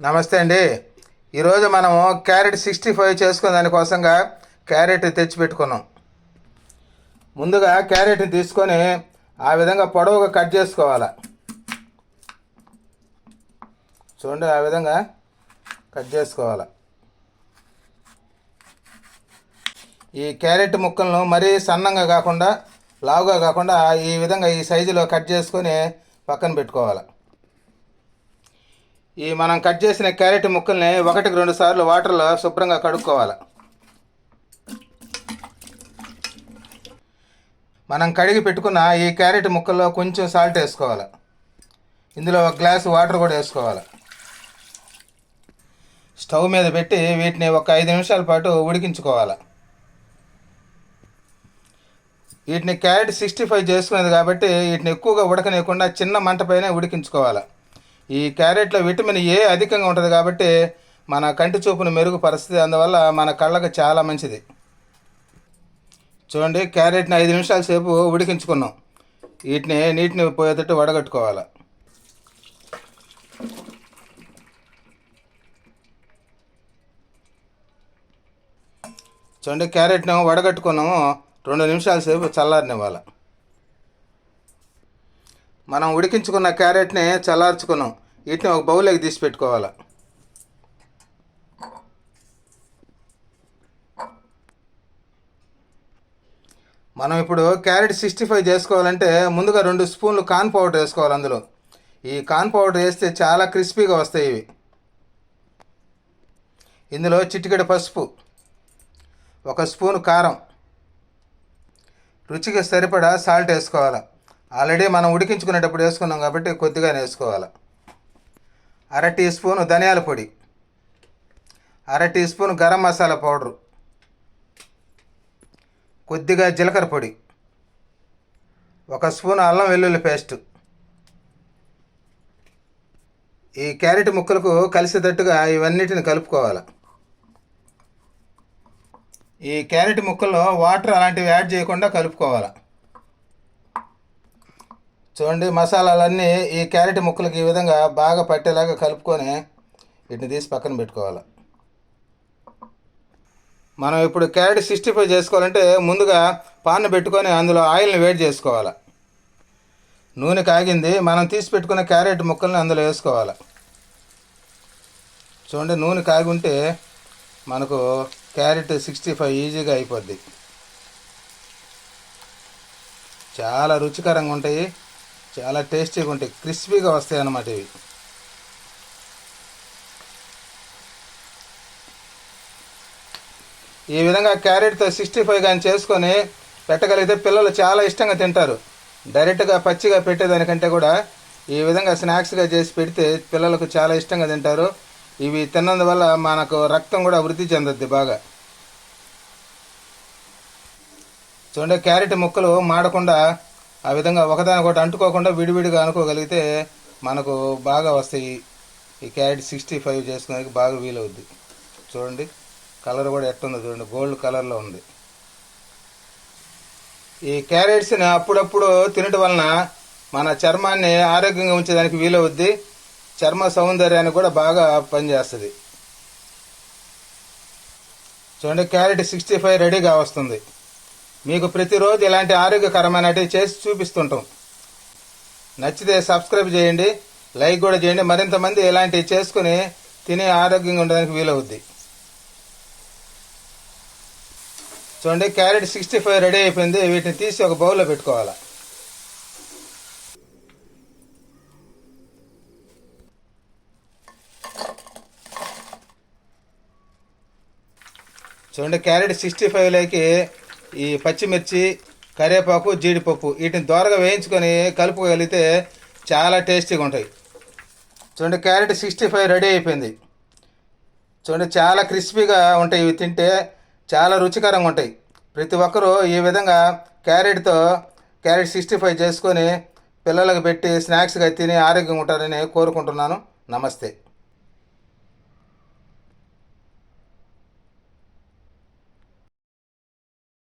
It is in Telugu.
నమస్తే అండి. ఈరోజు మనము క్యారెట్ 65 చేసుకునే దానికోసంగా క్యారెట్ తెచ్చిపెట్టుకున్నాం. ముందుగా క్యారెట్ని తీసుకొని ఆ విధంగా పొడవుగా కట్ చేసుకోవాలి. చూడండి, ఆ విధంగా కట్ చేసుకోవాలి. ఈ క్యారెట్ ముక్కలను మరీ సన్నంగా కాకుండా లావుగా కాకుండా ఈ విధంగా ఈ సైజులో కట్ చేసుకొని పక్కన పెట్టుకోవాలి. ఈ మనం కట్ చేసిన క్యారెట్ ముక్కల్ని 1-2 సార్లు వాటర్లో శుభ్రంగా కడుక్కోవాలి. మనం కడిగి పెట్టుకున్న ఈ క్యారెట్ ముక్కల్లో కొంచెం సాల్ట్ వేసుకోవాలి. ఇందులో 1 గ్లాసు వాటర్ కూడా వేసుకోవాలి. స్టవ్ మీద పెట్టి వీటిని ఒక 5 నిమిషాల పాటు ఉడికించుకోవాలి. వీటిని క్యారెట్ 65 చేసుకునేది కాబట్టి వీటిని ఎక్కువగా ఉడకనివ్వకుండా చిన్న మంట పైనే ఉడికించుకోవాలి. ఈ క్యారెట్లో విటమిన్ ఏ అధికంగా ఉంటుంది కాబట్టి మన కంటి చూపును మెరుగుపరుస్తుంది. అందువల్ల మన కళ్ళకు చాలా మంచిది. చూడండి, క్యారెట్ని 5 నిమిషాల సేపు ఉడికించుకున్నాం. నీటిని పోయేటట్టు వడగట్టుకోవాలి. చూడండి, క్యారెట్ను వడగట్టుకున్నాము. 2 నిమిషాల సేపు చల్లారనివ్వాలి. మనం ఉడికించుకున్న క్యారెట్ని చల్లార్చుకున్నాం. వీటిని ఒక బౌల్లోకి తీసి పెట్టుకోవాలి. మనం ఇప్పుడు క్యారెట్ 65 చేసుకోవాలంటే ముందుగా 2 స్పూన్లు కార్న్ పౌడర్ వేసుకోవాలి. అందులో ఈ కార్న్ పౌడర్ వేస్తే చాలా క్రిస్పీగా వస్తాయి ఇవి. ఇందులో చిటికెడు పసుపు, 1 స్పూను కారం, రుచికి సరిపడా సాల్ట్ వేసుకోవాలి. ఆల్రెడీ మనం ఉడికించుకునేటప్పుడు వేసుకున్నాం కాబట్టి కొద్దిగానే వేసుకోవాలి. 1/2 టీ స్పూను ధనియాల పొడి, 1/2 tea spoon garam masala powder, కొద్దిగా జీలకర్ర పొడి, 1 స్పూను అల్లం వెల్లుల్లి పేస్టు. ఈ క్యారెట్ ముక్కలకు కలిసేటట్టుగా ఇవన్నిటిని కలుపుకోవాలి. ఈ క్యారెట్ ముక్కల్లో వాటర్ అలాంటివి యాడ్ చేయకుండా కలుపుకోవాలి. చూడండి, మసాలాలన్నీ ఈ క్యారెట్ ముక్కలకి ఈ విధంగా బాగా పట్టేలాగా కలుపుకొని వీటిని తీసి పక్కన పెట్టుకోవాలి. మనం ఇప్పుడు క్యారెట్ 65 చేసుకోవాలంటే ముందుగా పాన్ పెట్టుకొని అందులో ఆయిల్ని వేడి చేసుకోవాలి. నూనె కాగింది. మనం తీసి పెట్టుకున్న క్యారెట్ ముక్కల్ని అందులో వేసుకోవాలి. చూడండి, నూనె కాగి ఉంటే మనకు క్యారెట్ 65 ఈజీగా అయిపోద్ది. చాలా రుచికరంగా ఉంటాయి, చాలా టేస్టీగా ఉంటాయి, క్రిస్పీగా వస్తాయి అన్నమాట ఇవి. ఈ విధంగా క్యారెట్తో 65 కానీ చేసుకొని పెట్టగలిగితే పిల్లలు చాలా ఇష్టంగా తింటారు. డైరెక్ట్గా పచ్చిగా పెట్టేదానికంటే కూడా ఈ విధంగా స్నాక్స్గా చేసి పెడితే పిల్లలకు చాలా ఇష్టంగా తింటారు. ఇవి తిన్నందువల్ల మనకు రక్తం కూడా వృద్ధి చెందుద్ది బాగా. చూడండి, క్యారెట్ ముక్కలు మాడకుండా ఆ విధంగా ఒకదానికొకటి అంటుకోకుండా విడివిడిగా అనుకోగలిగితే మనకు బాగా వస్తాయి. ఈ క్యారెట్ 65 చేసుకునేందుకు బాగా వీలవుద్ది. చూడండి, కలర్ కూడా ఎట్టుందో చూడండి, గోల్డ్ కలర్లో ఉంది. ఈ క్యారెట్స్ని అప్పుడప్పుడు తినటం వలన మన చర్మాన్ని ఆరోగ్యంగా ఉంచేదానికి వీలవుద్ది. చర్మ సౌందర్యానికి కూడా బాగా పనిచేస్తుంది. చూడండి, క్యారెట్ 65 రెడీగా వస్తుంది. మీకు ప్రతిరోజు ఇలాంటి ఆరోగ్యకరమైనవి చేసి చూపిస్తుంటాం. నచ్చితే సబ్స్క్రైబ్ చేయండి, లైక్ కూడా చేయండి. మరింత మంది ఇలాంటివి చేసుకుని తిని ఆరోగ్యంగా ఉండడానికి వీలవుద్ది. చూడండి, క్యారెట్ 65 రెడీ అయిపోయింది. వీటిని తీసి ఒక బౌల్లో పెట్టుకోవాలి. చూడండి, క్యారెట్ 65లోకి ఈ పచ్చిమిర్చి, కరివేపాకు, జీడిపప్పు వీటిని దోరగా వేయించుకొని కలుపుకోగలిగితే చాలా టేస్టీగా ఉంటాయి. చూడండి, క్యారెట్ 65 రెడీ అయిపోయింది. చూడండి, చాలా క్రిస్పీగా ఉంటాయి. ఇవి తింటే చాలా రుచికరంగా ఉంటాయి. ప్రతి ఒక్కరూ ఈ విధంగా క్యారెట్ 65 చేసుకొని పిల్లలకు పెట్టి స్నాక్స్గా తిని ఆరోగ్యంగా ఉంటారని కోరుకుంటున్నాను. నమస్తే.